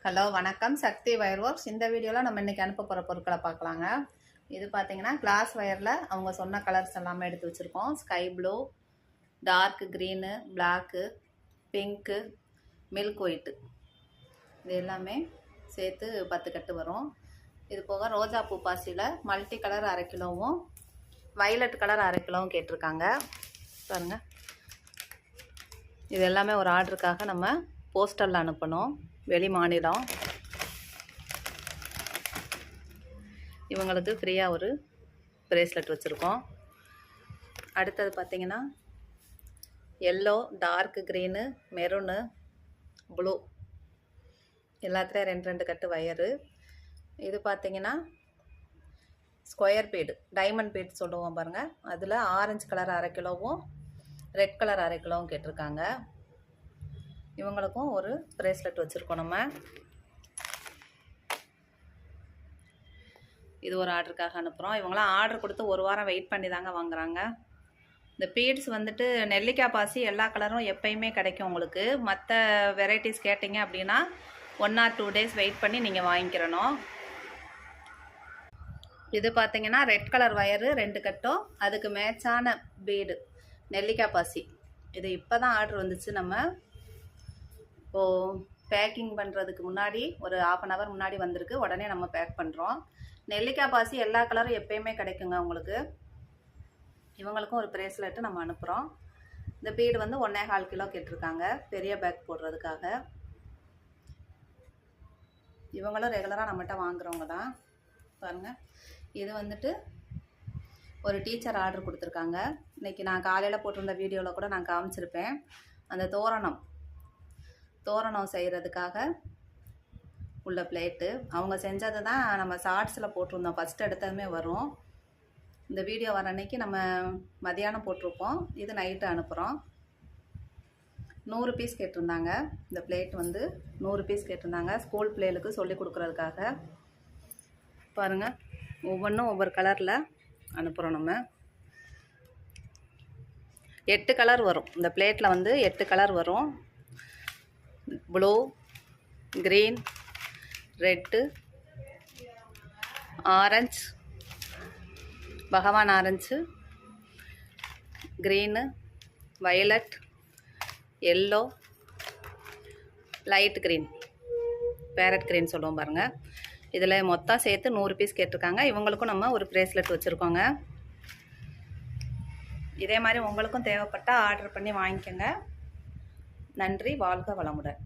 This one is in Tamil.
ஹலோ வணக்கம், சக்தி வயர் ஒர்க்ஸ். இந்த வீடியோவில் நம்ம இன்றைக்கி அனுப்ப போகிற பொருட்களை பார்க்கலாங்க. இது பார்த்தீங்கன்னா கிளாஸ் வயரில் அவங்க சொன்ன கலர்ஸ் எல்லாமே எடுத்து வச்சுருக்கோம். Sky blue, dark green, black, pink, milk white, இது எல்லாமே சேர்த்து 10 கட்டு வரும். இது போக ரோஜா பூ பாசியில் மல்டி கலர் 1/2 கிலோவும் வைலட் கலர் 1/2 கிலோவும் கேட்டிருக்காங்க. பாருங்கள், இது எல்லாமே ஒரு ஆர்டருக்காக நம்ம போஸ்டலில் அனுப்பணும், வெளி மாநிலம். இவங்களுக்கு ஃப்ரீயாக ஒரு பிரேஸ்லெட் வச்சுருக்கோம். அடுத்தது பார்த்திங்கன்னா yellow, dark green, maroon, blue எல்லாத்துலேயும் 2 கட்டு வயரு. இது பார்த்திங்கன்னா ஸ்கொயர் பீடு, டைமண்ட் பீட் சொல்லுவோம் பாருங்கள். அதில் ஆரஞ்சு கலர் 1/2 கிலோவும் ரெட் கலர் 1/2 கிலோவும் கேட்டிருக்காங்க. இவங்களுக்கும் ஒரு பிரேஸ்லெட் வச்சுருக்கோம் நம்ம. இது ஒரு ஆர்டருக்காக அனுப்புகிறோம். இவங்களாம் ஆர்டர் கொடுத்து 1 வாரம் வெயிட் பண்ணி தாங்க வாங்குறாங்க. இந்த பீட்ஸ் வந்துட்டு நெல்லிக்காய் பாசி எல்லா கலரும் எப்பயுமே கிடைக்கும் உங்களுக்கு. மற்ற வெரைட்டிஸ் கேட்டிங்க அப்படின்னா 1 or 2 days வெயிட் பண்ணி நீங்கள் வாங்கிக்கிறணும். இது பார்த்தீங்கன்னா ரெட் கலர் வயரு 2 கட்டும், அதுக்கு மேட்சான பீடு நெல்லிக்காய் பாசி. இது இப்போ தான் ஆர்டர் வந்துச்சு. நம்ம இப்போது பேக்கிங் பண்ணுறதுக்கு முன்னாடி ஒரு 1/2 hour முன்னாடி வந்திருக்கு. உடனே நம்ம பேக் பண்ணுறோம். நெல்லிக்காய் பாசி எல்லா கலரும் எப்பயுமே கிடைக்குங்க உங்களுக்கு. இவங்களுக்கும் ஒரு பிரேஸ்லெட்டு நம்ம அனுப்புகிறோம். இந்த பீடு வந்து 1.25 கிலோ கேட்டிருக்காங்க, பெரிய பேக் போடுறதுக்காக. இவங்களும் ரெகுலராக நம்மகிட்ட வாங்குறவங்க தான். பாருங்கள், இது வந்துட்டு ஒரு டீச்சர் ஆர்டர் கொடுத்துருக்காங்க. இன்றைக்கி நான் காலையில் போட்டிருந்த வீடியோவில் கூட நான் காமிச்சிருப்பேன். அந்த தோரணம் செய்கிறதுக்காக உள்ள பிளேட்டு அவங்க செஞ்சது தான் நம்ம ஷார்ட்ஸில் போட்டிருந்தோம். ஃபஸ்ட் எடுத்ததுமே வரும். இந்த வீடியோ வர அன்னைக்கு நம்ம மதியானம் போட்டிருப்போம். இது நைட்டு அனுப்புகிறோம். 100 பீஸ் கேட்டிருந்தாங்க. இந்த பிளேட் வந்து 100 பீஸ் கேட்டிருந்தாங்க, ஸ்கூல் பிள்ளைகளுக்கு சொல்லி கொடுக்குறதுக்காக. பாருங்கள், ஒவ்வொன்றும் ஒவ்வொரு கலரில் அனுப்புகிறோம் நம்ம. 8 கலர் வரும். இந்த பிளேட்டில் வந்து 8 கலர் வரும். ப்ளூ, க்ரீன், ரெட்டு, ஆரஞ்சு, பகவான் orange, green, violet, yellow, light green, farad green சொல்லுவோம் பாருங்கள். இதில் மொத்தம் சேர்த்து 100 பீஸ் கேட்டிருக்காங்க. இவங்களுக்கும் நம்ம ஒரு பிரேஸ்லெட் வச்சுருக்கோங்க. இதே மாதிரி உங்களுக்கும் தேவைப்பட்டால் ஆர்டர் பண்ணி வாங்கிக்கோங்க. நன்றி, வாழ்க வளமுடன்.